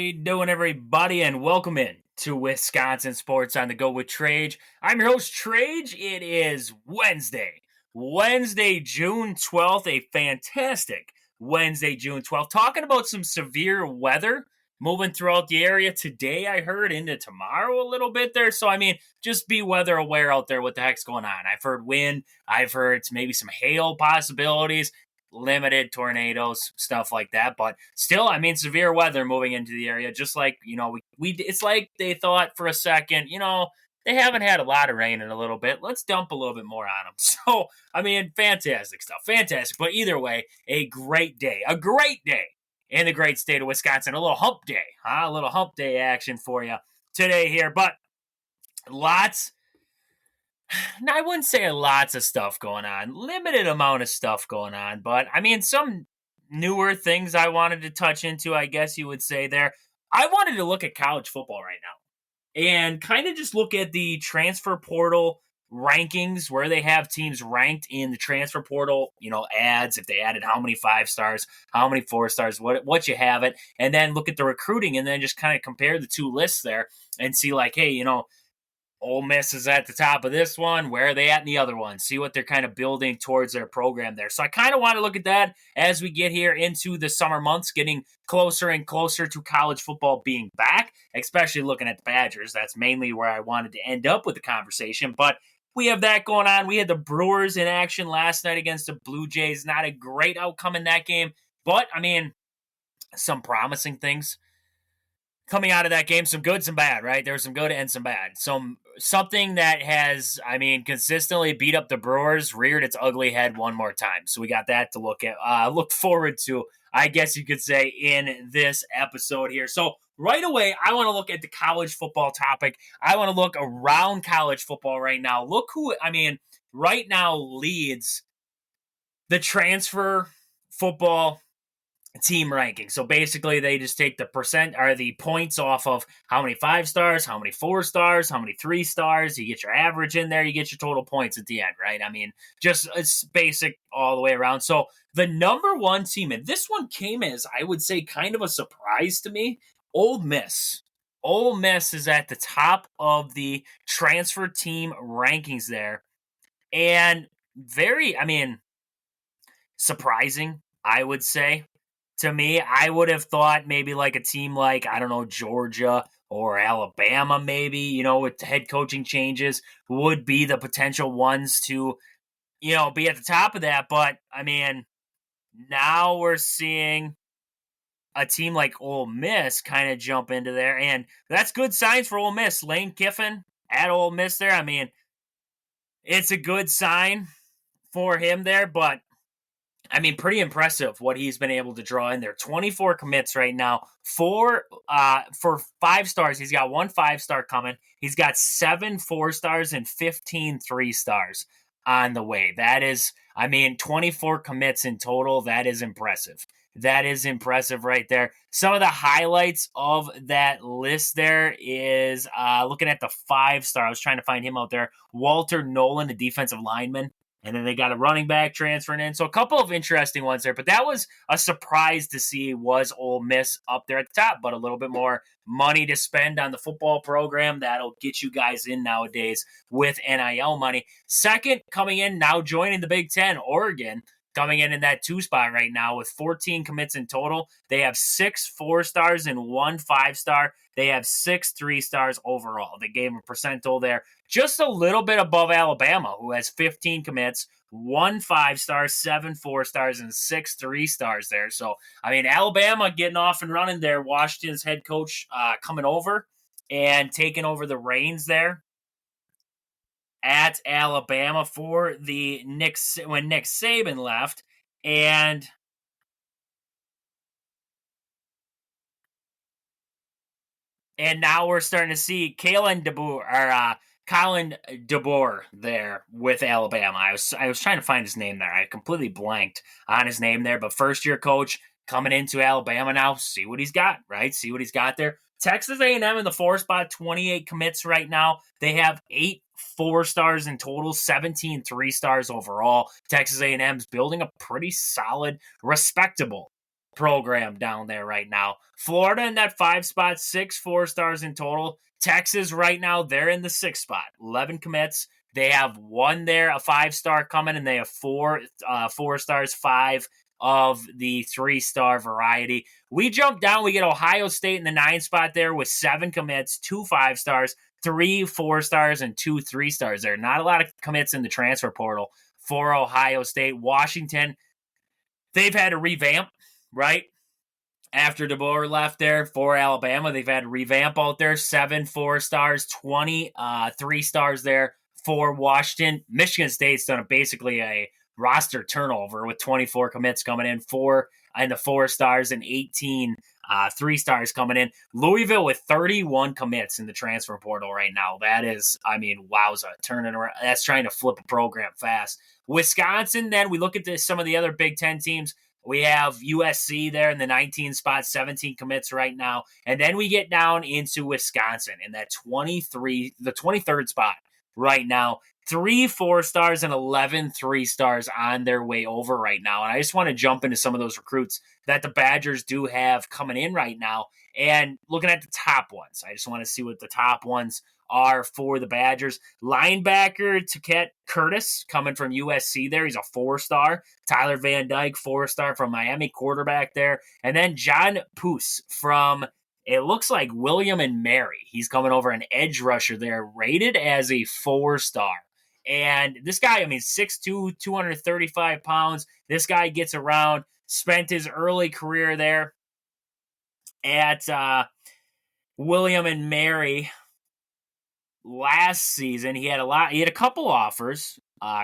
you doing, everybody, and welcome in to Wisconsin Sports on the Go with Trage. I'm your host, Trage. It is Wednesday, June 12th, a fantastic Wednesday, June 12th, talking about some severe weather moving throughout the area today, I heard, into tomorrow a little bit there. So, just be weather aware out there what the heck's going on. I've heard wind. I've heard maybe some hail possibilities. Limited tornadoes, stuff like that, but still, severe weather moving into the area. Just like we it's like they thought for a second, they haven't had a lot of rain in a little bit. Let's dump a little bit more on them. So, fantastic stuff, fantastic. But either way, a great day in the great state of Wisconsin. A little hump day, a little hump day action for you today here. But I wouldn't say lots of stuff going on, limited amount of stuff going on, but some newer things I wanted to touch into, I guess you would say there. I wanted to look at college football right now and kind of just look at the transfer portal rankings, where they have teams ranked in the transfer portal, ads, if they added how many 5 stars, how many 4 stars, what you have it, and then look at the recruiting and then just kind of compare the two lists there and see like, hey, Ole Miss is at the top of this one. Where are they at in the other one? See what they're kind of building towards their program there. So I kind of want to look at that as we get here into the summer months, getting closer and closer to college football being back, especially looking at the Badgers. That's mainly where I wanted to end up with the conversation. But we have that going on. We had the Brewers in action last night against the Blue Jays. Not a great outcome in that game, but some promising things coming out of that game. Some good, some bad, right? There's some good and some bad. Something that has, consistently beat up the Brewers, reared its ugly head one more time. So we got that to look forward to, I guess you could say, in this episode here. So right away, I want to look at the college football topic. I want to look around college football right now. Look who, right now leads the transfer football team ranking. So basically they just take the percent or the points off of how many 5 stars, how many 4 stars, how many 3 stars. You get your average in there, you get your total points at the end, right? Just it's basic all the way around. So the number one team, and this one came as, I would say, kind of a surprise to me, Ole Miss. Ole Miss is at the top of the transfer team rankings there. And very, surprising, I would say. To me, I would have thought maybe like a team like, Georgia or Alabama, maybe, with head coaching changes, would be the potential ones to, be at the top of that. But, now we're seeing a team like Ole Miss kind of jump into there. And that's good signs for Ole Miss. Lane Kiffin at Ole Miss there. It's a good sign for him there, but pretty impressive what he's been able to draw in there. 24 commits right now. For 5 stars, he's got 1 5-star coming. He's got 7 4 stars and 15 3 stars on the way. That is, 24 commits in total. That is impressive. That is impressive right there. Some of the highlights of that list there is looking at the 5-star. I was trying to find him out there. Walter Nolan, the defensive lineman. And then they got a running back transferring in. So a couple of interesting ones there. But that was a surprise to see, was Ole Miss up there at the top. But a little bit more money to spend on the football program. That'll get you guys in nowadays with NIL money. Second, coming in, now joining the Big Ten, Oregon. Coming in that 2 spot right now with 14 commits in total. They have 6 4 stars and 1 5-star. They have 6 3 stars overall. They gave them a percentile there, just a little bit above Alabama, who has 15 commits, 1 5-star, 7 4 stars, and 6 3 stars there. So, Alabama getting off and running there. Washington's head coach coming over and taking over the reins there at Alabama for when Nick Saban left. And now we're starting to see Colin DeBoer there with Alabama. I was trying to find his name there. I completely blanked on his name there, but first-year coach coming into Alabama now. See what he's got, right? See what he's got there. Texas A&M in the 4 spot, 28 commits right now. They have 8 4 stars in total, 17 3 stars overall. Texas A&M's building a pretty solid, respectable program down there right now. Florida in that 5 spot, 6 4-stars in total. Texas right now, they're in the 6th spot, 11 commits. They have 1 there, a 5-star coming, and they have 4 4-stars, 5 of the 3-star variety. We jump down, we get Ohio State in the 9th spot there with 7 commits, 2 5-stars, 3 4-stars, and 2 3-stars there. Not a lot of commits in the transfer portal for Ohio State. Washington, they've had to revamp, right? After DeBoer left there for Alabama, they've had to revamp out there. 7 4-stars, 20 3-stars there for Washington. Michigan State's done basically a roster turnover with 24 commits coming in, 4 in the 4-stars and 18 3-stars coming in. Louisville with 31 commits in the transfer portal right now. That is, wowza, turning around. That's trying to flip a program fast. Wisconsin, then we look at some of the other Big Ten teams. We have USC there in the 19 spot, 17 commits right now. And then we get down into Wisconsin in that the 23rd spot right now. 3 4-stars and 11 3-stars on their way over right now. And I just want to jump into some of those recruits that the Badgers do have coming in right now. And looking at the top ones, I just want to see what the top ones are for the Badgers. Linebacker Taquet Curtis coming from USC there. He's a 4-star. Tyler Van Dyke, 4-star from Miami, quarterback there. And then John Poose from, it looks like William and Mary. He's coming over, an edge rusher there, rated as a 4-star. And this guy, 6'2", 235 pounds. This guy gets around, spent his early career there at William and Mary. Last season, he had a couple offers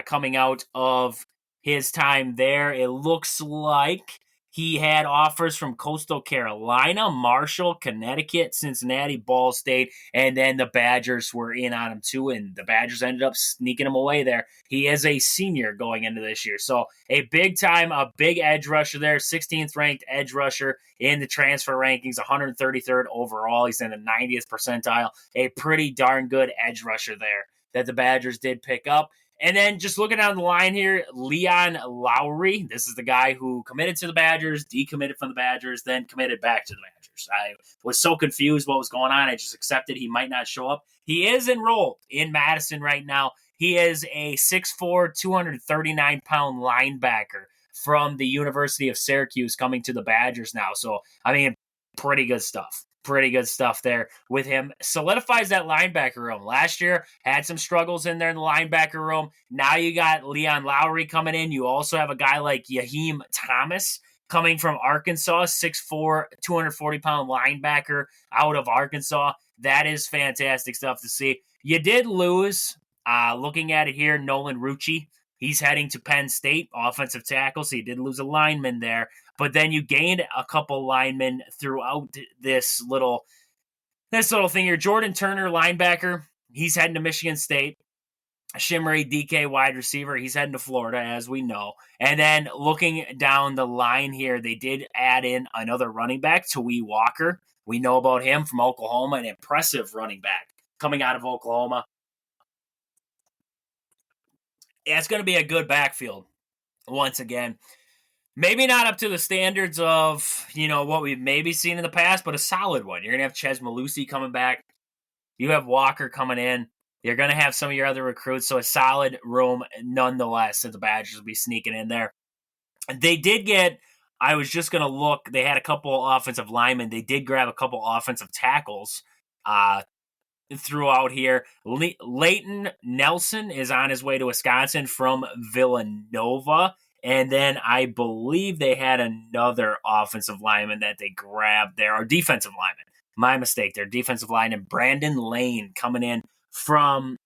coming out of his time there. It looks like he had offers from Coastal Carolina, Marshall, Connecticut, Cincinnati, Ball State, and then the Badgers were in on him too, and the Badgers ended up sneaking him away there. He is a senior going into this year, so a big edge rusher there, 16th ranked edge rusher in the transfer rankings, 133rd overall. He's in the 90th percentile. A pretty darn good edge rusher there that the Badgers did pick up. And then just looking down the line here, Leon Lowry. This is the guy who committed to the Badgers, decommitted from the Badgers, then committed back to the Badgers. I was so confused what was going on. I just accepted he might not show up. He is enrolled in Madison right now. He is a 6'4", 239-pound linebacker from the University of Syracuse coming to the Badgers now. So, pretty good stuff. Pretty good stuff there with him. Solidifies that linebacker room. Last year, had some struggles in there in the linebacker room. Now you got Leon Lowry coming in. You also have a guy like Yaheem Thomas coming from Arkansas, 6'4", 240-pound linebacker out of Arkansas. That is fantastic stuff to see. You did lose, looking at it here, Nolan Rucci. He's heading to Penn State, offensive tackle, so you did lose a lineman there. But then you gained a couple linemen throughout this little thing here. Jordan Turner, linebacker, he's heading to Michigan State. Shimmery DK, wide receiver, he's heading to Florida, as we know. And then looking down the line here, they did add in another running back, Tawee Walker. We know about him from Oklahoma, an impressive running back coming out of Oklahoma. Yeah, it's going to be a good backfield once again. Maybe not up to the standards of, what we've maybe seen in the past, but a solid one. You're going to have Ches Malusi coming back. You have Walker coming in. You're going to have some of your other recruits, so a solid room nonetheless that the Badgers will be sneaking in there. They did get, I was just going to look, they had a couple offensive linemen. They did grab a couple offensive tackles throughout here. Leighton Nelson is on his way to Wisconsin from Villanova. And then I believe they had another offensive lineman that they grabbed there, or defensive lineman. My mistake there. Defensive lineman Brandon Lane coming in from,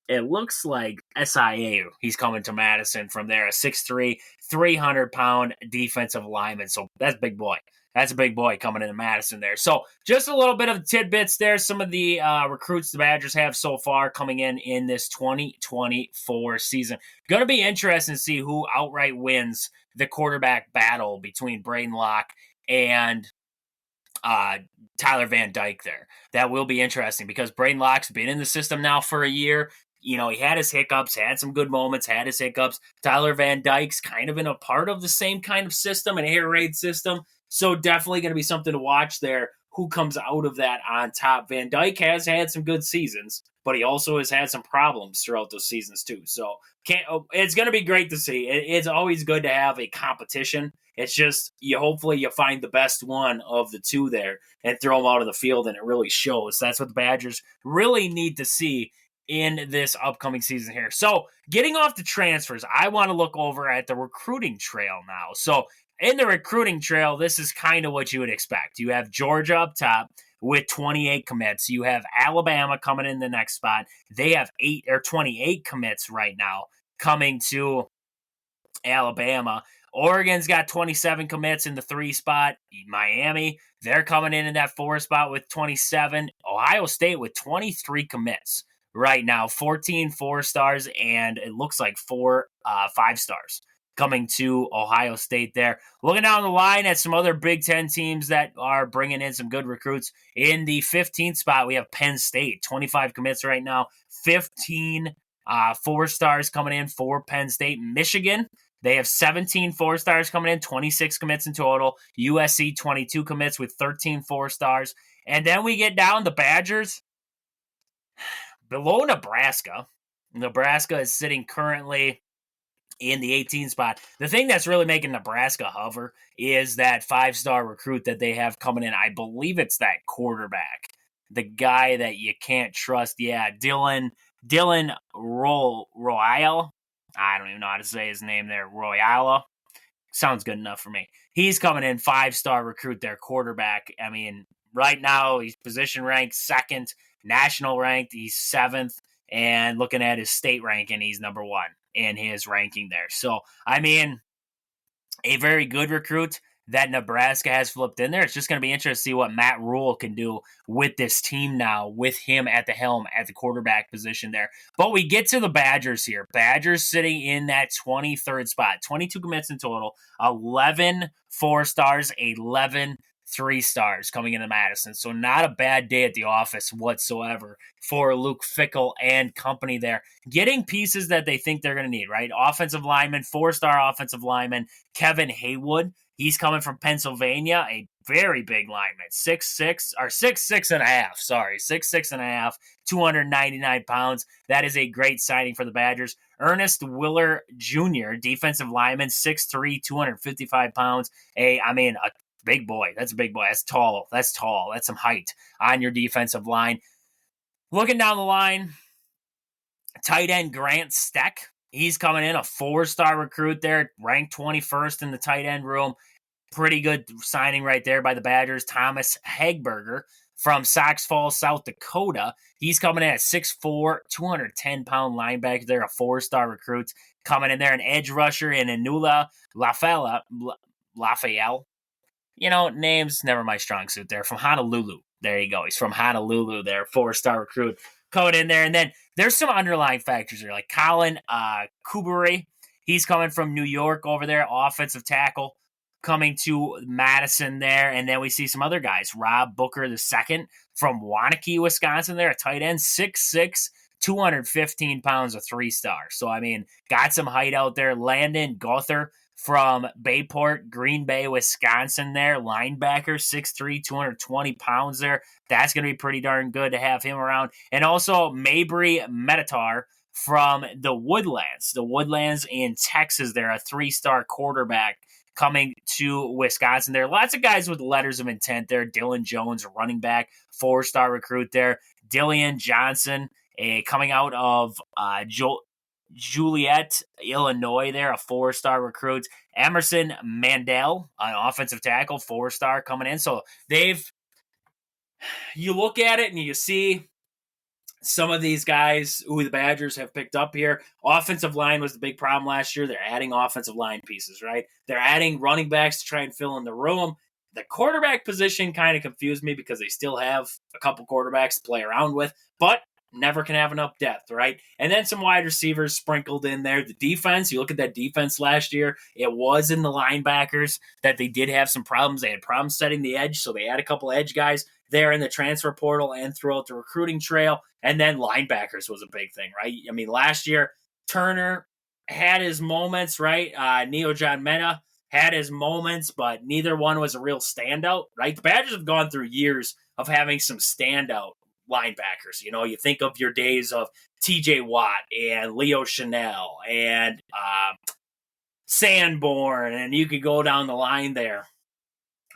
it looks like SIA. He's coming to Madison from there. A 6'3", 300-pound defensive lineman. So that's a big boy. That's a big boy coming into Madison there. So just a little bit of tidbits there. Some of the recruits the Badgers have so far coming in this 2024 season. Going to be interesting to see who outright wins the quarterback battle between Braden Locke and Tyler Van Dyke there. That will be interesting because Braden Locke's been in the system now for a year. He had his hiccups, had some good moments, had his hiccups. Tyler Van Dyke's kind of in a part of the same kind of system, an air raid system. So definitely going to be something to watch there. Who comes out of that on top? Van Dyke has had some good seasons, but he also has had some problems throughout those seasons too. So it's going to be great to see. It's always good to have a competition. It's just hopefully you find the best one of the two there and throw them out of the field, and it really shows. That's what the Badgers really need to see in this upcoming season here. So getting off the transfers, I want to look over at the recruiting trail now. So in the recruiting trail, this is kind of what you would expect. You have Georgia up top with 28 commits. You have Alabama coming in the next spot. They have 28 commits right now coming to Alabama. Oregon's got 27 commits in the 3 spot. Miami, they're coming in that 4 spot with 27. Ohio State with 23 commits right now, 14 4-stars, and it looks like 4 5-stars coming to Ohio State there. Looking down the line at some other Big Ten teams that are bringing in some good recruits. In the 15th spot, we have Penn State, 25 commits right now, 15 4-stars coming in for Penn State. Michigan, they have 17 4-stars coming in, 26 commits in total. USC, 22 commits with 13 4-stars. And then we get down the Badgers below Nebraska. Nebraska is sitting currently in the 18 spot. The thing that's really making Nebraska hover is that 5-star recruit that they have coming in. I believe it's that quarterback, the guy that you can't trust. Yeah, Dylan Royale. I don't even know how to say his name there. Royale. Sounds good enough for me. He's coming in 5-star recruit, their quarterback. I mean, right now he's position ranked 2nd, national ranked, he's 7th, and looking at his state ranking, he's number 1 in his ranking there. So, I mean, a very good recruit that Nebraska has flipped in there. It's just going to be interesting to see what Matt Rule can do with this team now, with him at the helm at the quarterback position there. But we get to the Badgers here. Badgers sitting in that 23rd spot, 22 commits in total, 11 4-stars, 11 3-stars coming into Madison. So not a bad day at the office whatsoever for Luke Fickell and company there. Getting pieces that they think they're going to need, right? Offensive lineman, 4-star offensive lineman, Kevin Haywood. He's coming from Pennsylvania, a very big lineman, 6'6", or 6'6.5", sorry, 6'6.5", 299 pounds. That is a great signing for the Badgers. Ernest Willer Jr., defensive lineman, 6'3", 255 pounds. A big boy. That's a big boy. That's tall. That's some height on your defensive line. Looking down the line, tight end Grant Steck. He's coming in, a 4-star recruit there, ranked 21st in the tight end room. Pretty good signing right there by the Badgers. Thomas Hagberger from Sox Falls, South Dakota. He's coming in at 6'4", 210-pound linebacker there, a 4-star recruit. Coming in there, an edge rusher in Anula Lafayette. Names never my strong suit there. From Honolulu. There you go. He's from Honolulu there, 4-star recruit coming in there. And then there's some underlying factors there, like Colin Kubari. He's coming from New York over there, offensive tackle, coming to Madison there. And then we see some other guys. Rob Booker II from Waunakee, Wisconsin there, a tight end, 6'6", 215 pounds, a 3-star. So, got some height out there. Landon Gother from Bayport, Green Bay, Wisconsin there, linebacker, 6'3", 220 pounds there. That's going to be pretty darn good to have him around. And also Mabry Meditar from the Woodlands in Texas there, a 3-star quarterback coming to Wisconsin there. Lots of guys with letters of intent there. Dylan Jones, running back, 4-star recruit there. Dillian Johnson, coming out of Joliet, Illinois there, a 4-star recruit. Emerson Mandel, an offensive tackle, 4-star coming in. So you look at it and you see some of these guys who the Badgers have picked up here. Offensive line was the big problem last year. They're adding offensive line pieces, right? They're adding running backs to try and fill in the room. The quarterback position kind of confused me because they still have a couple quarterbacks to play around with, but never can have enough depth, right? And then some wide receivers sprinkled in there. The defense, you look at that defense last year, it was in the linebackers that they did have some problems. They had problems setting the edge, so they had a couple edge guys there in the transfer portal and throughout the recruiting trail. And then linebackers was a big thing, right? Last year, Turner had his moments, right? Neo John Mena had his moments, but neither one was a real standout, right? The Badgers have gone through years of having some standout linebackers. You think of your days of TJ Watt and Leo Chanel and Sanborn, and you could go down the line there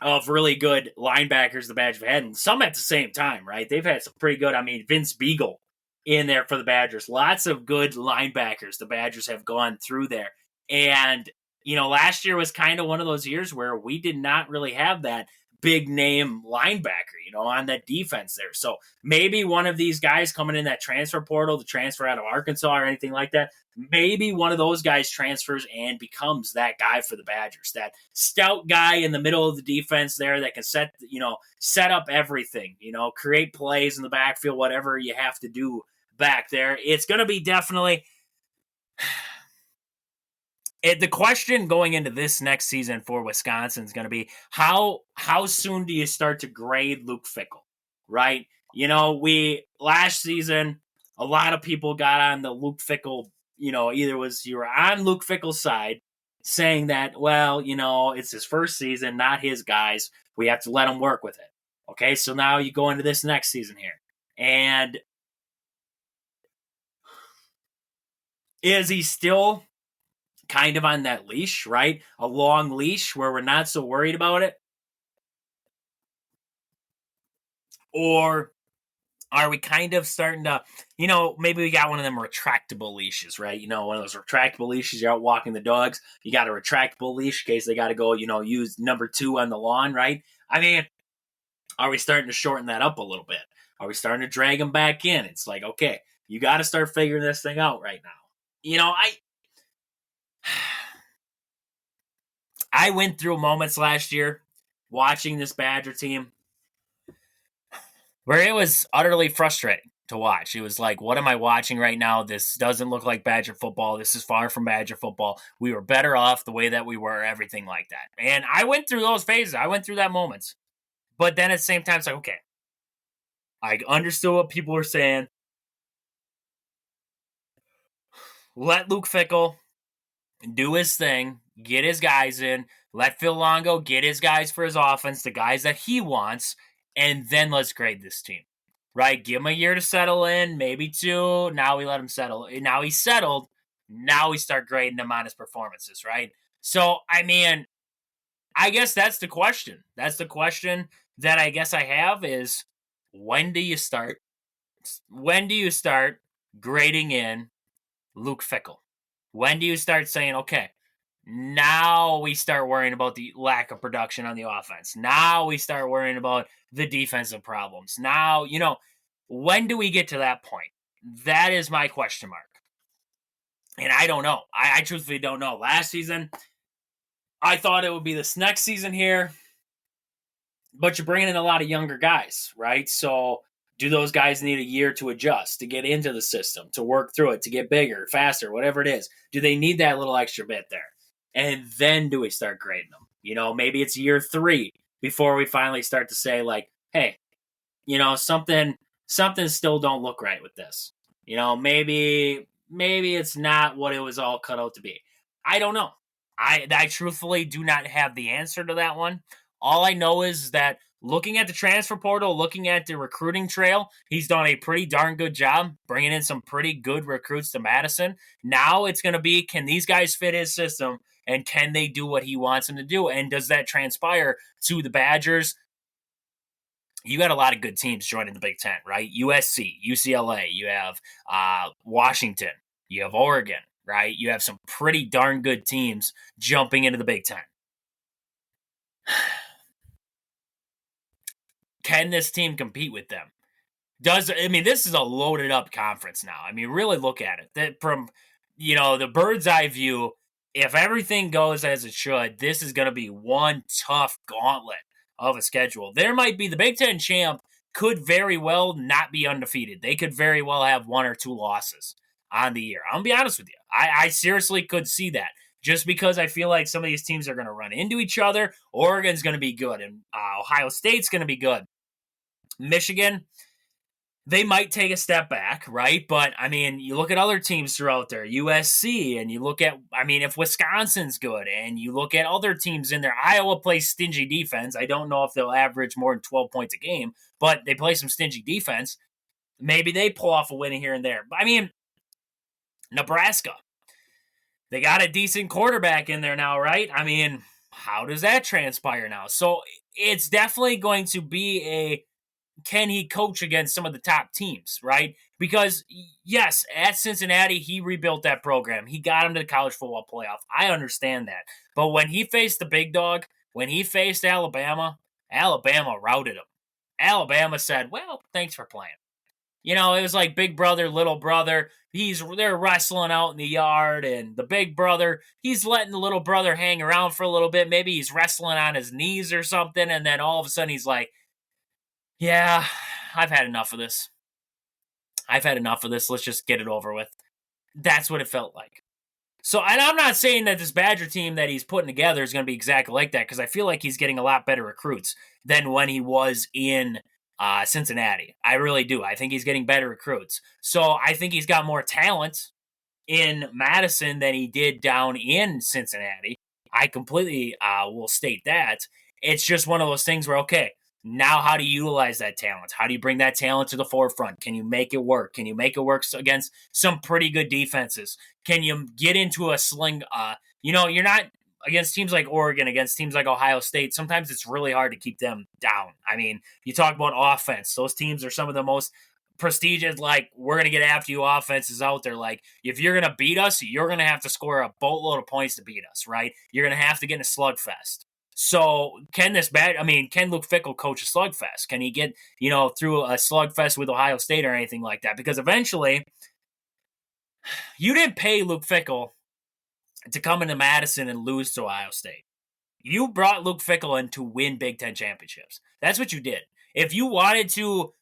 of really good linebackers the Badgers have had, and some at the same time, right? They've had some pretty good, Vince Beagle in there for the Badgers. Lots of good linebackers the Badgers have gone through there. And, last year was kind of one of those years where we did not really have that big name linebacker, on that defense there. So maybe one of these guys coming in that transfer portal to transfer out of Arkansas or anything like that, maybe one of those guys transfers and becomes that guy for the Badgers, that stout guy in the middle of the defense there that can set up everything, create plays in the backfield, whatever you have to do back there. It's going to be definitely the question going into this next season for Wisconsin is going to be how soon do you start to grade Luke Fickell, right? Last season, a lot of people got on the Luke Fickell, either you were on Luke Fickell's side saying that, well, it's his first season, not his guys. We have to let him work with it. Okay, so now you go into this next season here. And is he still kind of on that leash, right? A long leash where we're not so worried about it? Or are we kind of starting to, maybe we got one of them retractable leashes, right? One of those retractable leashes, you're out walking the dogs, you got a retractable leash in case they got to go, use number 2 on the lawn, right? Are we starting to shorten that up a little bit? Are we starting to drag them back in? It's like, okay, you got to start figuring this thing out right now. I went through moments last year watching this Badger team where it was utterly frustrating to watch. It was like, what am I watching right now? This doesn't look like Badger football. This is far from Badger football. We were better off the way that we were, everything like that. And I went through those phases. I went through that moments. But then at the same time, it's like, okay, I understood what people were saying. Let Luke Fickell do his thing, get his guys in, let Phil Longo get his guys for his offense, the guys that he wants, and then let's grade this team, right? Give him a year to settle in, maybe 2. Now we let him settle. Now he's settled. Now we start grading him on his performances, right? So, I guess that's the question. That's the question that I guess I have is, when do you start grading in Luke Fickell? When do you start saying, okay, now we start worrying about the lack of production on the offense. Now we start worrying about the defensive problems. Now, when do we get to that point? That is my question mark. And I don't know. I truthfully don't know. Last season, I thought it would be this next season here, but you're bringing in a lot of younger guys, right? So do those guys need a year to adjust, to get into the system, to work through it, to get bigger, faster, whatever it is? Do they need that little extra bit there? And then do we start grading them? Maybe it's year 3 before we finally start to say, like, hey, something still don't look right with this. Maybe it's not what it was all cut out to be. I don't know. I truthfully do not have the answer to that one. All I know is that looking at the transfer portal, looking at the recruiting trail, he's done a pretty darn good job bringing in some pretty good recruits to Madison. Now it's going to be, can these guys fit his system, and can they do what he wants them to do? And does that transpire to the Badgers? You got a lot of good teams joining the Big Ten, right? USC, UCLA, you have Washington, you have Oregon, right? You have some pretty darn good teams jumping into the Big Ten. Can this team compete with them? This is a loaded up conference now. Really look at it. That from, the bird's eye view, if everything goes as it should, this is going to be one tough gauntlet of a schedule. There might be the Big Ten champ could very well not be undefeated. They could very well have 1 or 2 losses on the year. I'm going to be honest with you. I seriously could see that. Just because I feel like some of these teams are going to run into each other. Oregon's going to be good, and Ohio State's going to be good. Michigan, they might take a step back, right? But, I mean, you look at other teams throughout there, USC, and you look at, I mean, if Wisconsin's good, and you look at other teams in there, Iowa plays stingy defense. I don't know if they'll average more than 12 points a game, but they play some stingy defense. Maybe they pull off a win here and there. I mean, Nebraska, they got a decent quarterback in there now, right? I mean, how does that transpire now? So it's definitely going to be a, can he coach against some of the top teams, right? Because, yes, at Cincinnati, he rebuilt that program. He got him to the college football playoff. I understand that. But when he faced the big dog, when he faced Alabama, Alabama routed him. Alabama said, well, thanks for playing. You know, it was like big brother, little brother. They're wrestling out in the yard, and the big brother, he's letting the little brother hang around for a little bit. Maybe he's wrestling on his knees or something, and then all of a sudden he's like, yeah, I've had enough of this. Let's just get it over with. That's what it felt like. So, and I'm not saying that this Badger team that he's putting together is going to be exactly like that, because I feel like he's getting a lot better recruits than when he was in Cincinnati. I really do. I think he's getting better recruits. So I think he's got more talent in Madison than he did down in Cincinnati. I completely will state that. It's just one of those things where, okay, now how do you utilize that talent? How do you bring that talent to the forefront? Can you make it work? Can you make it work against some pretty good defenses? Can you get into a sling? You're not against teams like Oregon, against teams like Ohio State. Sometimes it's really hard to keep them down. I mean, you talk about offense. Those teams are some of the most prestigious, like, we're going to get after you offenses out there. Like, if you're going to beat us, you're going to have to score a boatload of points to beat us, right? You're going to have to get in a slugfest. So can Luke Fickell coach a slugfest? Can he get, through a slugfest with Ohio State or anything like that? Because eventually, you didn't pay Luke Fickell to come into Madison and lose to Ohio State. You brought Luke Fickell in to win Big Ten championships. That's what you did. If you wanted to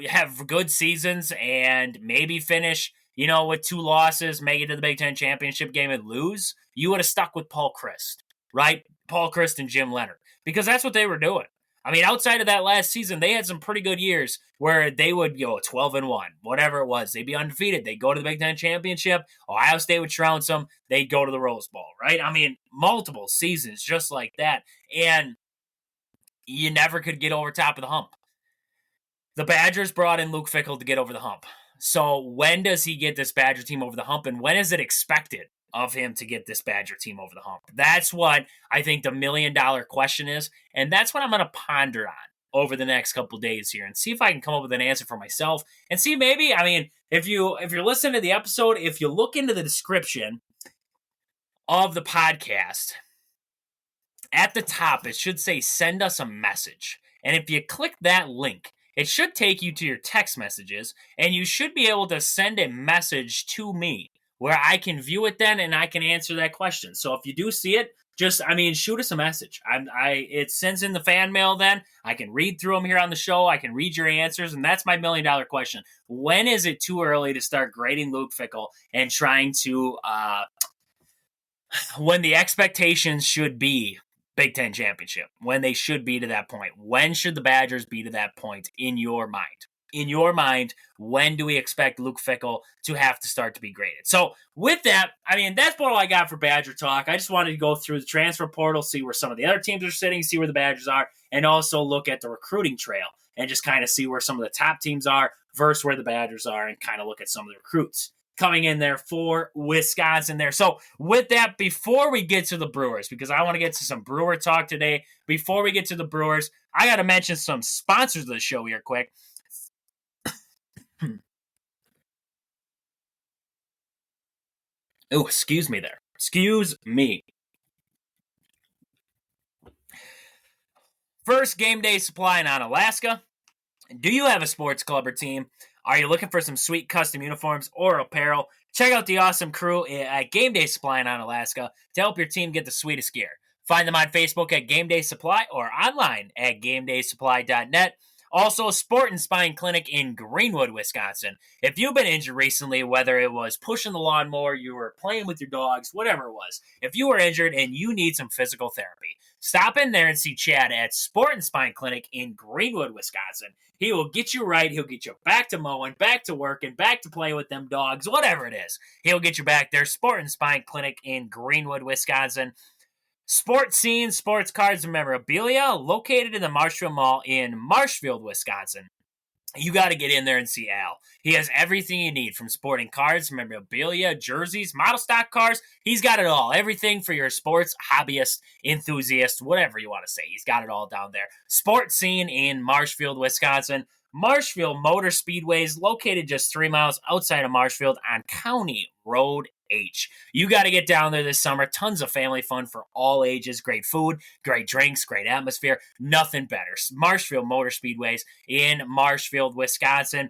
have good seasons and maybe finish, with 2 losses, make it to the Big Ten championship game and lose, you would have stuck with Paul Chryst, right? Paul Chryst and Jim Leonard, because that's what they were doing. I mean, outside of that last season, they had some pretty good years where they would go 12-1, whatever it was. They'd be undefeated. They'd go to the Big Ten championship. Ohio State would trounce them. They'd go to the Rose Bowl, right? I mean, multiple seasons just like that. And you never could get over top of the hump. The Badgers brought in Luke Fickell to get over the hump. So when does he get this Badger team over the hump, and when is it expected of him to get this Badger team over the hump? That's what I think the $1 million question is, and that's what I'm going to ponder on over the next couple days here and see if I can come up with an answer for myself, and see maybe, I mean, if you're listening to the episode, if you look into the description of the podcast, at the top it should say send us a message, and if you click that link, it should take you to your text messages, and you should be able to send a message to me where I can view it then and I can answer that question. So if you do see it, shoot us a message. It sends in the fan mail then. I can read through them here on the show. I can read your answers, and that's my $1 million question. When is it too early to start grading Luke Fickell and trying to, when the expectations should be Big Ten championship, when they should be to that point? When should the Badgers be to that point in your mind? In your mind, when do we expect Luke Fickell to have to start to be graded? So with that, that's all I got for Badger talk. I just wanted to go through the transfer portal, see where some of the other teams are sitting, see where the Badgers are, and also look at the recruiting trail and just kind of see where some of the top teams are versus where the Badgers are, and kind of look at some of the recruits coming in there for Wisconsin there. So with that, before we get to the Brewers, because I want to get to some Brewer talk today, before we get to the Brewers, I got to mention some sponsors of the show here quick. Oh, excuse me there. Excuse me. First, Game Day Supply in Alaska. Do you have a sports club or team? Are you looking for some sweet custom uniforms or apparel? Check out the awesome crew at Game Day Supply in Alaska to help your team get the sweetest gear. Find them on Facebook at Game Day Supply or online at GameDaySupply.net. Also, Sport and Spine Clinic in Greenwood, Wisconsin. If you've been injured recently, whether it was pushing the lawnmower, you were playing with your dogs, whatever it was, if you were injured and you need some physical therapy, stop in there and see Chad at Sport and Spine Clinic in Greenwood, Wisconsin. He will get you right. He'll get you back to mowing, back to working, back to playing with them dogs, whatever it is. He'll get you back there. Sport and Spine Clinic in Greenwood, Wisconsin. Sports Scenes, Sports Cards, and Memorabilia, located in the Marshfield Mall in Marshfield, Wisconsin. You got to get in there and see Al. He has everything you need, from sporting cards, memorabilia, jerseys, model stock cars. He's got it all. Everything for your sports hobbyist, enthusiast, whatever you want to say. He's got it all down there. Sports Scene in Marshfield, Wisconsin. Marshfield Motor Speedways, located just 3 miles outside of Marshfield on County Road H. You got to get down there this summer. Tons of family fun for all ages. Great food, great drinks, great atmosphere. Nothing better. Marshfield Motor Speedways in Marshfield, Wisconsin.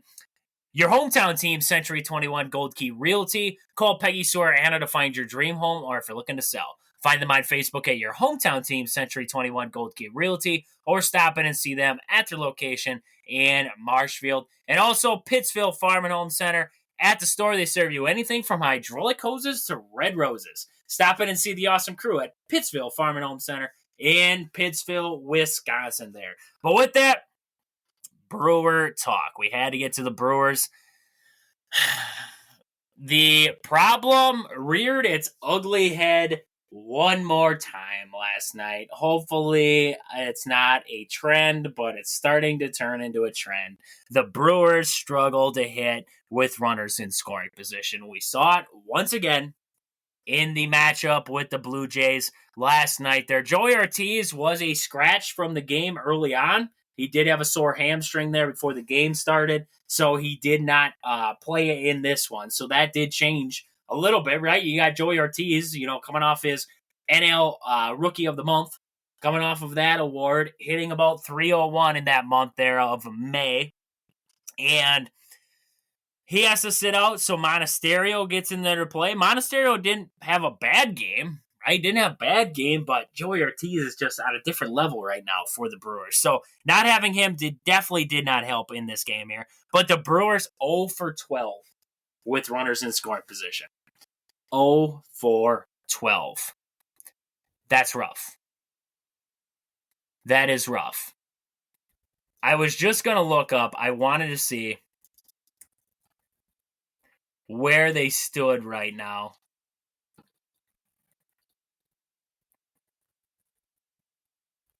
Your hometown team, Century 21 Gold Key Realty. Call Peggy, Sue, or Anna to find your dream home, or if you're looking to sell. Find them on Facebook at your hometown team, Century 21 Gold Key Realty, or stop in and see them at their location in Marshfield. And also Pittsfield Farm and Home Center. At the store, they serve you anything from hydraulic hoses to red roses. Stop in and see the awesome crew at Pittsfield Farm and Home Center in Pittsfield, Wisconsin there. But with that, Brewer talk. We had to get to the Brewers. The problem reared its ugly head one more time last night. Hopefully, it's not a trend, but it's starting to turn into a trend. The Brewers struggle to hit with runners in scoring position. We saw it once again in the matchup with the Blue Jays last night there. Joey Ortiz was a scratch from the game early on. He did have a sore hamstring there before the game started, so he did not play in this one. So that did change a little bit, right? You got Joey Ortiz, coming off his NL Rookie of the Month, coming off of that award, hitting about 301 in that month there of May. And he has to sit out, so Monasterio gets in there to play. Monasterio didn't have a bad game, right? Didn't have a bad game, but Joey Ortiz is just at a different level right now for the Brewers. So not having him definitely did not help in this game here. But the Brewers 0 for 12 with runners in scoring position. 0 for 12. That's rough. That is rough. I was just going to look up. I wanted to see where they stood right now.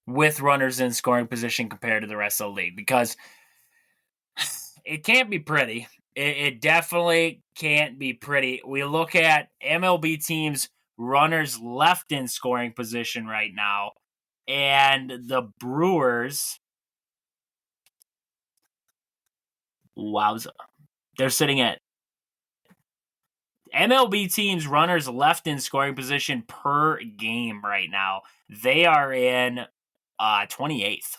With runners in scoring position compared to the rest of the league. Because it can't be pretty. It definitely can't be pretty. We look at MLB teams' runners left in scoring position right now. And the Brewers, wowza, they're sitting at MLB teams' runners left in scoring position per game right now. They are in 28th.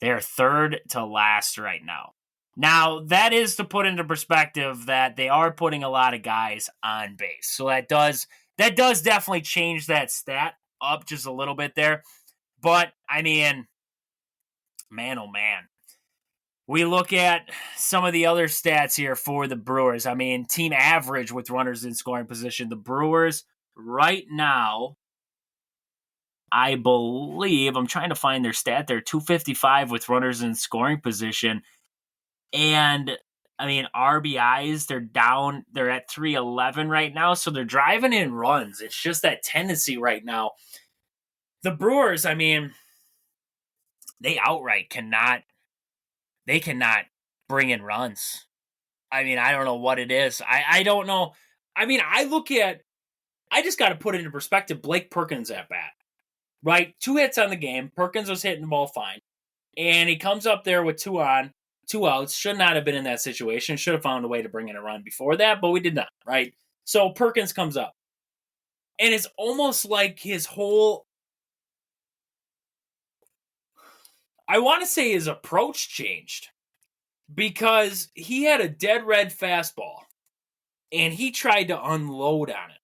They are third to last right now. Now, that is to put into perspective that they are putting a lot of guys on base. So that does definitely change that stat up just a little bit there. But, I mean, man, oh man. We look at some of the other stats here for the Brewers. I mean, team average with runners in scoring position. The Brewers right now, I believe, I'm trying to find their stat there, 255 with runners in scoring position. And, I mean, RBIs, they're at 311 right now, so they're driving in runs. It's just that tendency right now. The Brewers, I mean, they outright cannot bring in runs. I mean, I don't know what it is. I don't know. I mean, I just got to put it into perspective, Blake Perkins at bat. Right? 2 hits on the game. Perkins was hitting the ball fine. And he comes up there with 2 on, 2 outs. Should not have been in that situation. Should have found a way to bring in a run before that, but we did not, right? So Perkins comes up. And it's almost like his whole, I want to say his approach changed. Because he had a dead red fastball. And he tried to unload on it.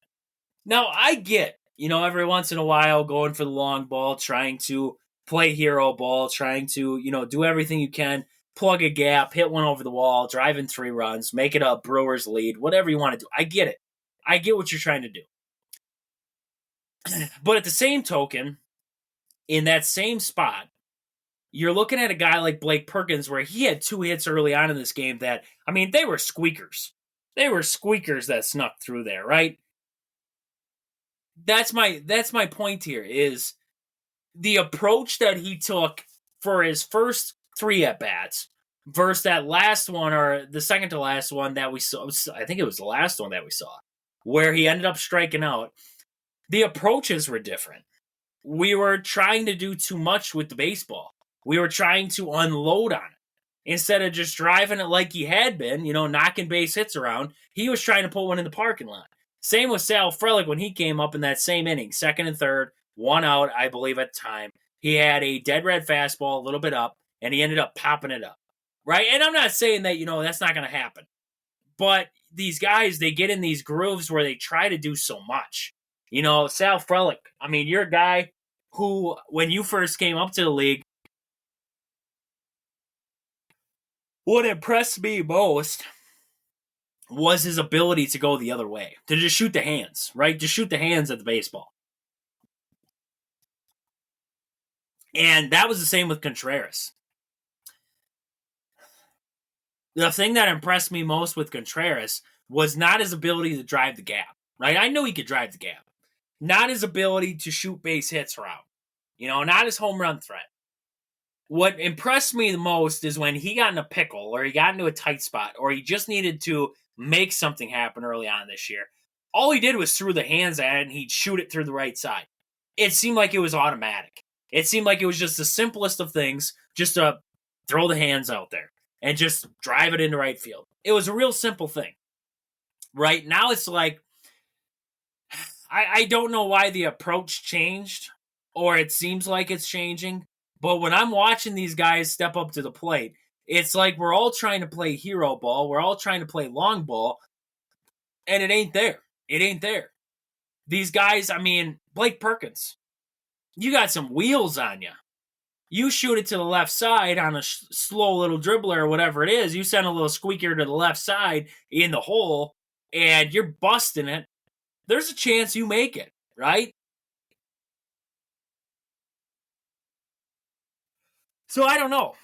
Now, I get, every once in a while going for the long ball, trying to play hero ball, trying to, do everything you can, plug a gap, hit one over the wall, drive in 3 runs, make it a Brewers lead, whatever you want to do. I get it. I get what you're trying to do. But at the same token, in that same spot, you're looking at a guy like Blake Perkins where he had 2 hits early on in this game that, I mean, they were squeakers. They were squeakers that snuck through there, right? That's my point here is the approach that he took for his first 3 at-bats versus that last one or the second to last one that we saw. I think it was the last one that we saw where he ended up striking out. The approaches were different. We were trying to do too much with the baseball. We were trying to unload on it. Instead of just driving it like he had been, knocking base hits around, he was trying to put one in the parking lot. Same with Sal Frelick when he came up in that same inning, second and third, 1 out, I believe, at the time. He had a dead red fastball, a little bit up, and he ended up popping it up, right? And I'm not saying that, that's not going to happen. But these guys, they get in these grooves where they try to do so much. Sal Frelick, I mean, you're a guy who, when you first came up to the league, what impressed me most was his ability to go the other way, to just shoot the hands, right? Just shoot the hands at the baseball. And that was the same with Contreras. The thing that impressed me most with Contreras was not his ability to drive the gap, right? I knew he could drive the gap. Not his ability to shoot base hits around. Not his home run threat. What impressed me the most is when he got in a pickle or he got into a tight spot or he just needed to make something happen early on this year. All he did was threw the hands at it and he'd shoot it through the right side. It seemed like it was automatic. It seemed like it was just the simplest of things, just to throw the hands out there and just drive it into right field. It was a real simple thing. Right now it's like, I don't know why the approach changed, or it seems like it's changing. But when I'm watching these guys step up to the plate, it's like we're all trying to play hero ball. We're all trying to play long ball. And it ain't there. It ain't there. These guys, I mean, Blake Perkins, you got some wheels on you. You shoot it to the left side on a slow little dribbler or whatever it is. You send a little squeaker to the left side in the hole, and you're busting it. There's a chance you make it, right? So I don't know.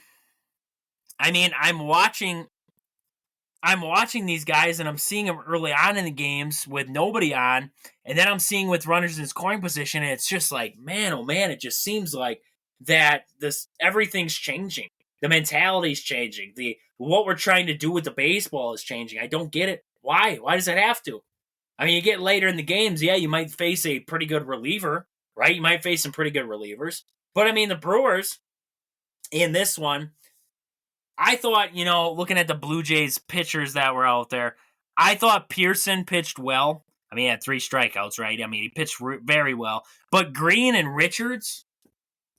I mean, I'm watching these guys and I'm seeing them early on in the games with nobody on, and then I'm seeing with runners in scoring position, and it's just like, man, oh man, it just seems like that everything's changing. The mentality's changing. What we're trying to do with the baseball is changing. I don't get it. Why? Why does it have to? I mean, you get later in the games, yeah, you might face a pretty good reliever, right? You might face some pretty good relievers. But I mean, the Brewers in this one, I thought, looking at the Blue Jays pitchers that were out there, I thought Pearson pitched well. I mean, he had 3 strikeouts, right? I mean, he pitched very well. But Green and Richards,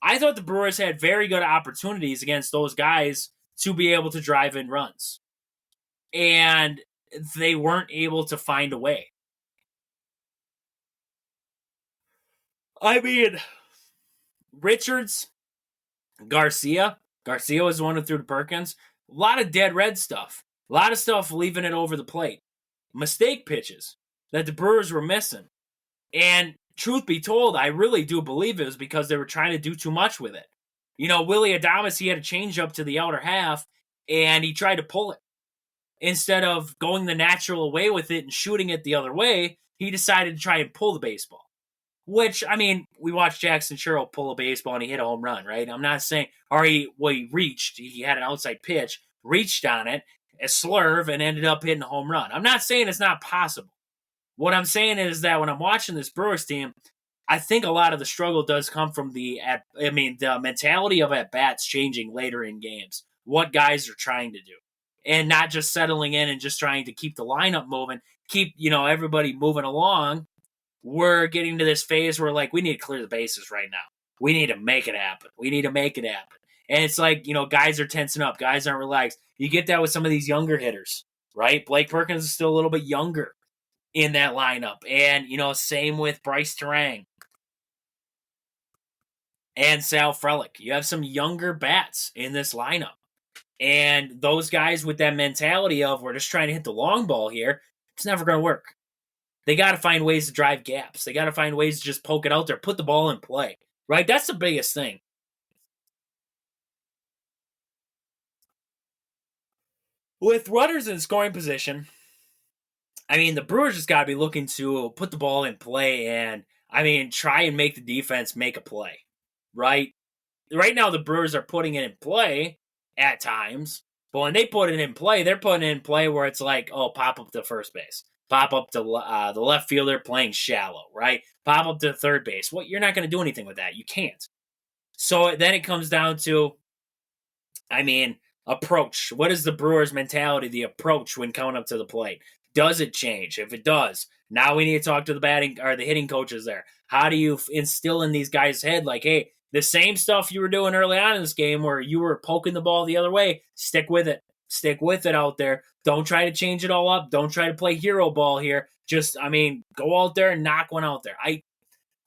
I thought the Brewers had very good opportunities against those guys to be able to drive in runs. And they weren't able to find a way. I mean, Richards, Garcia was the one who threw to Perkins. A lot of dead red stuff. A lot of stuff leaving it over the plate. Mistake pitches that the Brewers were missing. And truth be told, I really do believe it was because they were trying to do too much with it. Willie Adames, he had a changeup to the outer half, and he tried to pull it. Instead of going the natural way with it and shooting it the other way, he decided to try and pull the baseball. Which, I mean, we watched Jackson Sherrill pull a baseball and he hit a home run, right? I'm not saying, he reached, he had an outside pitch, reached on it, a slurve, and ended up hitting a home run. I'm not saying it's not possible. What I'm saying is that when I'm watching this Brewers team, I think a lot of the struggle does come from the mentality of at-bats changing later in games. What guys are trying to do. And not just settling in and just trying to keep the lineup moving, keep, everybody moving along. We're getting to this phase where, we need to clear the bases right now. We need to make it happen. And it's like, guys are tensing up. Guys aren't relaxed. You get that with some of these younger hitters, right? Blake Perkins is still a little bit younger in that lineup. And, same with Bryce Terang and Sal Frelick. You have some younger bats in this lineup. And those guys with that mentality of we're just trying to hit the long ball here, it's never going to work. They got to find ways to drive gaps. They got to find ways to just poke it out there, put the ball in play, right? That's the biggest thing. With runners in scoring position, I mean, the Brewers just got to be looking to put the ball in play and, I mean, try and make the defense make a play, right? Right now, the Brewers are putting it in play at times, but when they put it in play, they're putting it in play where it's like, oh, pop up to first base, pop up to the left fielder playing shallow, right? Pop up to third base. Well, you're not going to do anything with that. You can't. So then it comes down to, I mean, approach. What is the Brewers' mentality, the approach when coming up to the plate? Does it change? If it does, now we need to talk to the batting or the hitting coaches there. How do you instill in these guys' head, like, hey, the same stuff you were doing early on in this game where you were poking the ball the other way, stick with it. Stick with it out there. Don't try to change it all up. Don't try to play hero ball here. Just, I mean, go out there and knock one out there.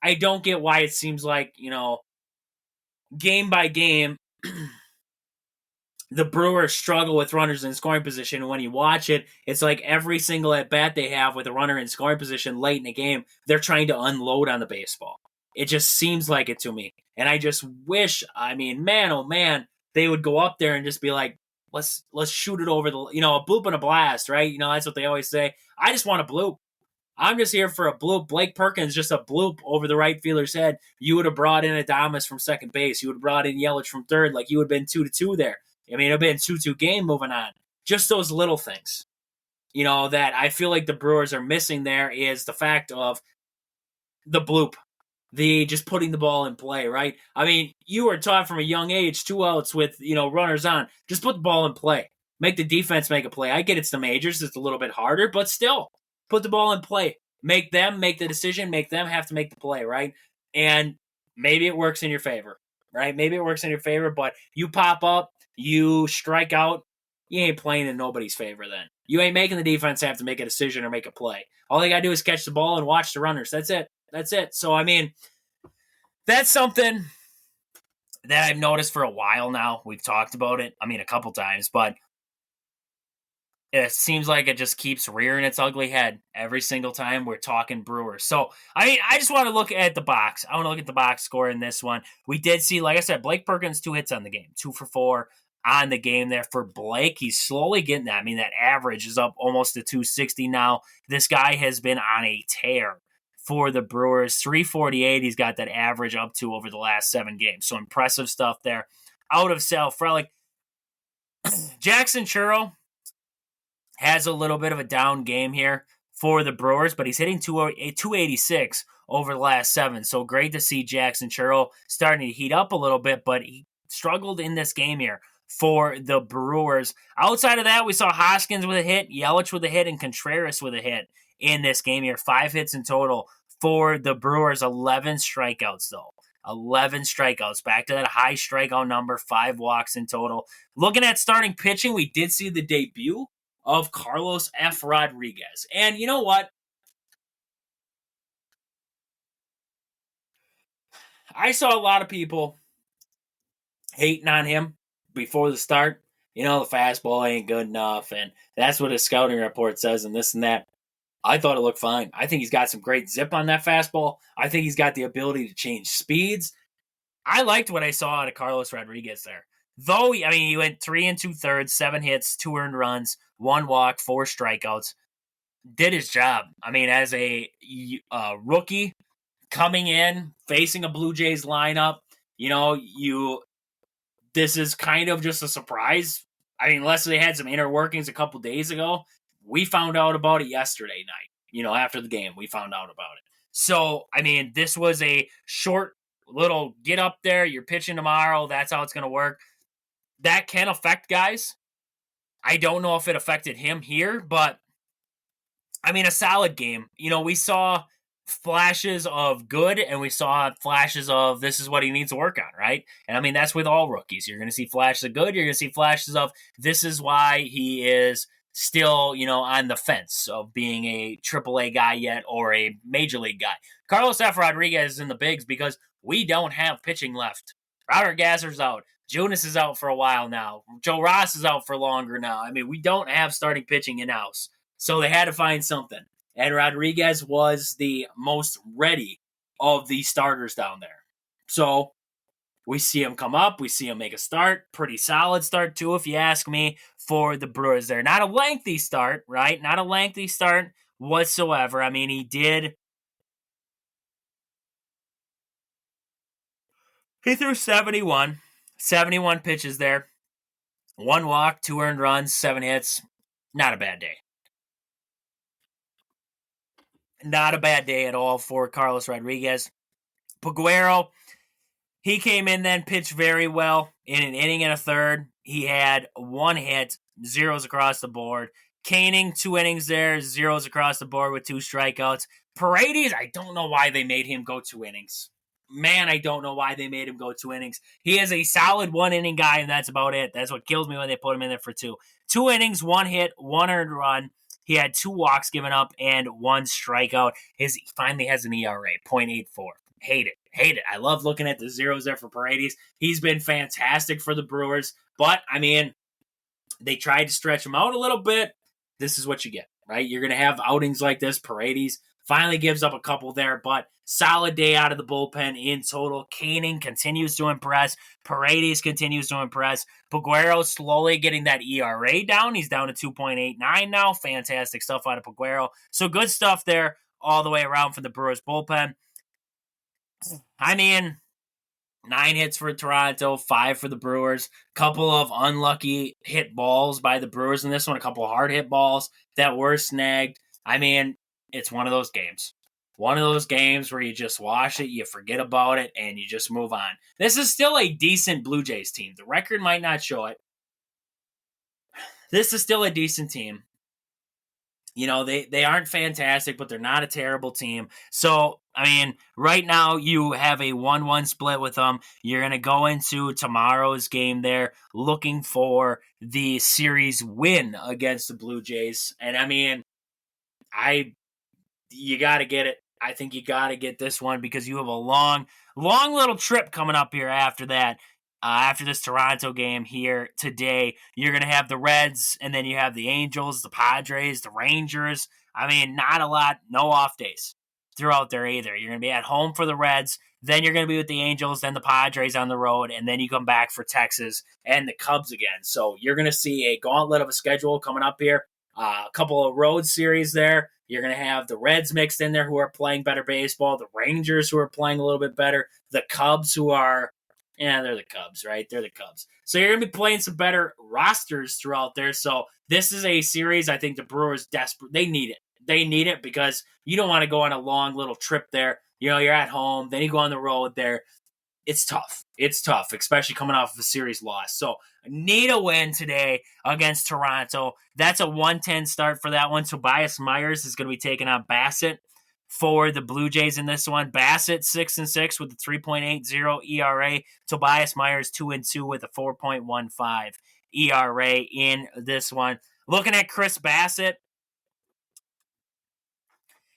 I don't get why it seems like, game by game, the Brewers struggle with runners in scoring position. When you watch it, it's like every single at-bat they have with a runner in scoring position late in the game, they're trying to unload on the baseball. It just seems like it to me. And I just wish, I mean, man, oh man, they would go up there and just be like, let's shoot it over the, a bloop and a blast, right? That's what they always say. I just want a bloop. I'm just here for a bloop. Blake Perkins, just a bloop over the right fielder's head. You would have brought in Adames from second base. You would have brought in Yelich from third. Like, you would have been 2-2 there. I mean, it would have been 2-2 game moving on. Just those little things, that I feel like the Brewers are missing there is the fact of the bloop. The just putting the ball in play, right? I mean, you were taught from a young age, 2 outs with, runners on. Just put the ball in play. Make the defense make a play. I get it's the majors. It's a little bit harder, but still, put the ball in play. Make them make the decision. Make them have to make the play, right? And maybe it works in your favor, right? Maybe it works in your favor, but you pop up, you strike out, you ain't playing in nobody's favor then. You ain't making the defense have to make a decision or make a play. All they got to do is catch the ball and watch the runners. That's it. So, I mean, that's something that I've noticed for a while now. We've talked about it, a couple times, but it seems like it just keeps rearing its ugly head every single time we're talking Brewers. So, I mean, I just want to look at the box. I want to look at the box score in this one. We did see, like I said, Blake Perkins, 2 hits on the game, 2 for 4 on the game there for Blake. He's slowly getting that. I mean, that average is up almost to 260 now. This guy has been on a tear for the Brewers. 348 he's got that average up to over the last 7 games. So impressive stuff there out of Sal Frelick. Jackson Churro has a little bit of a down game here for the Brewers, but he's hitting 286 over the last 7. So great to see Jackson Churro starting to heat up a little bit, but he struggled in this game here for the Brewers. Outside of that, we saw Hoskins with a hit, Yelich with a hit, and Contreras with a hit in this game here. 5 hits in total for the Brewers. 11 strikeouts, though. 11 strikeouts. Back to that high strikeout number. 5 walks in total. Looking at starting pitching, we did see the debut of Carlos F. Rodriguez. And you know what? I saw a lot of people hating on him before the start. The fastball ain't good enough, and that's what his scouting report says, and this and that. I thought it looked fine. I think he's got some great zip on that fastball. I think he's got the ability to change speeds. I liked what I saw out of Carlos Rodriguez there. Though, he went 3 2/3, 7 hits, 2 earned runs, 1 walk, 4 strikeouts. Did his job. As a rookie coming in, facing a Blue Jays lineup, this is kind of just a surprise. Unless they had some inner workings a couple days ago. We found out about it yesterday night. After the game, we found out about it. So, this was a short little get up there. You're pitching tomorrow. That's how it's going to work. That can affect guys. I don't know if it affected him here, but a solid game. We saw flashes of good and we saw flashes of this is what he needs to work on, right? And that's with all rookies. You're going to see flashes of good. You're going to see flashes of this is why he is still, on the fence of being a AAA guy yet or a major league guy. Carlos F. Rodriguez is in the bigs because we don't have pitching left. Robert Gasser's out. Jonas is out for a while now. Joe Ross is out for longer now. I mean, we don't have starting pitching in-house. So they had to find something. And Rodriguez was the most ready of the starters down there. So we see him come up. We see him make a start. Pretty solid start, too, if you ask me, for the Brewers there. Not a lengthy start, right? Not a lengthy start whatsoever. I mean, he threw 71 pitches there. 1 walk, 2 earned runs, 7 hits. Not a bad day. Not a bad day at all for Carlos Rodriguez. Peguero, he came in then, pitched very well in an inning and a third. He had 1 hit, 0s across the board. Koenig, 2 innings there, 0s across the board with 2 strikeouts. Paredes, I don't know why they made him go 2 innings. Man, I don't know why they made him go 2 innings. He is a solid 1-inning guy, and that's about it. That's what kills me when they put him in there for 2. 2 innings, 1 hit, 1 earned run. He had 2 walks given up and 1 strikeout. He finally has an ERA, 0.84. Hate it. I love looking at the zeros there for Paredes. He's been fantastic for the Brewers. But, I mean, they tried to stretch him out a little bit. This is what you get, right? You're going to have outings like this. Paredes finally gives up a couple there, but solid day out of the bullpen in total. Koenig continues to impress. Paredes continues to impress. Peguero slowly getting that ERA down. He's down to 2.89 now. Fantastic stuff out of Peguero. So good stuff there all the way around for the Brewers bullpen. I mean, 9 hits for Toronto, 5 for the Brewers. Couple of unlucky hit balls by the Brewers in this one. A couple of hard hit balls that were snagged. I mean, it's one of those games. One of those games where you just wash it, you forget about it, and you just move on. This is still a decent Blue Jays team. The record might not show it. This is still a decent team. You know, they aren't fantastic, but they're not a terrible team. So, I mean, right now you have a 1-1 split with them. You're going to go into tomorrow's game there looking for the series win against the Blue Jays. And, I mean, you got to get it. I think you got to get this one because you have a long little trip coming up here after that. After this Toronto game here today, you're going to have the Reds, and then you have the Angels, the Padres, the Rangers. I mean, not a lot, no off days throughout there either. You're going to be at home for the Reds, then you're going to be with the Angels, then the Padres on the road, and then you come back for Texas and the Cubs again. So you're going to see a gauntlet of a schedule coming up here. A couple of road series there. You're going to have the Reds mixed in there who are playing better baseball, the Rangers who are playing a little bit better, the Cubs who are they're the Cubs, right? They're the Cubs. So you're going to be playing some better rosters throughout there. So this is a series I think the Brewers desperate. They need it. They need it because you don't want to go on a long little trip there. You know, you're at home, then you go on the road there. It's tough. It's tough, especially coming off of a series loss. So need a win today against Toronto. That's a 1-10 start for that one. Tobias Myers is going to be taking on Bassett for the Blue Jays in this one. Bassett 6-6 with a 3.80 ERA. Tobias Myers 2-2 with a 4.15 ERA in this one. Looking at Chris Bassett,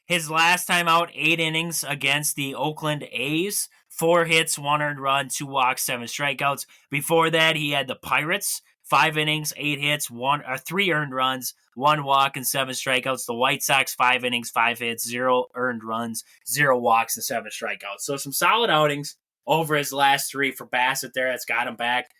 his last time out, 8 innings against the Oakland A's. 4 hits, 1 earned run, 2 walks, 7 strikeouts. Before that, he had the Pirates. 5 innings, 8 hits, 3 earned runs, 1 walk, and 7 strikeouts. The White Sox, 5 innings, 5 hits, 0 earned runs, 0 walks, and 7 strikeouts. So some solid outings over his last 3 for Bassett there. That's got him back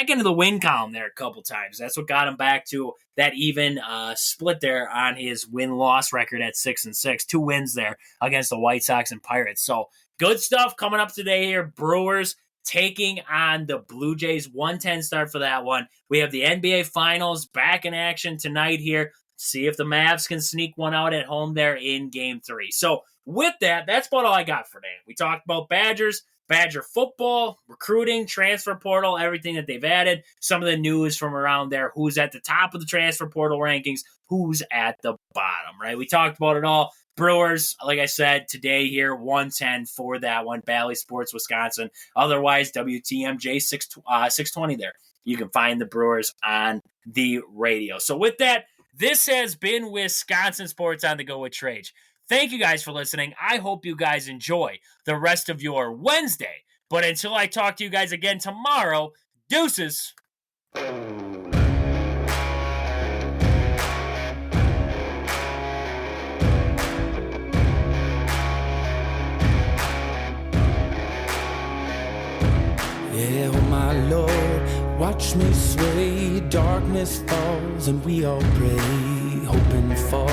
into the win column there a couple times. That's what got him back to that even split there on his win-loss record at 6-6. 2 wins there against the White Sox and Pirates. So good stuff coming up today here. Brewers taking on the Blue Jays. 1-10 start for that one. We have the NBA Finals back in action tonight here. See if the Mavs can sneak one out at home there in Game 3. So with that, that's about all I got for today. We talked about Badgers, Badger football, recruiting, transfer portal, everything that they've added. Some of the news from around there. Who's at the top of the transfer portal rankings? Who's at the bottom, right? We talked about it all. Brewers, like I said, today here, 110 for that one. Bally Sports, Wisconsin. Otherwise, WTMJ 620 there. You can find the Brewers on the radio. So with that, this has been Wisconsin Sports on the Go with Trage. Thank you guys for listening. I hope you guys enjoy the rest of your Wednesday. But until I talk to you guys again tomorrow, Deuces. Yeah, oh my Lord, watch me sway. Darkness falls and we all pray, hoping for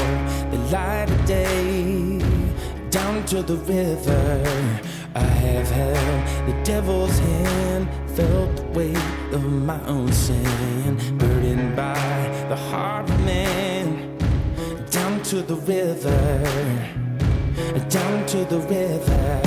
the light of day. Down to the river I have held the devil's hand, felt the weight of my own sin, burdened by the heart of man. Down to the river, down to the river.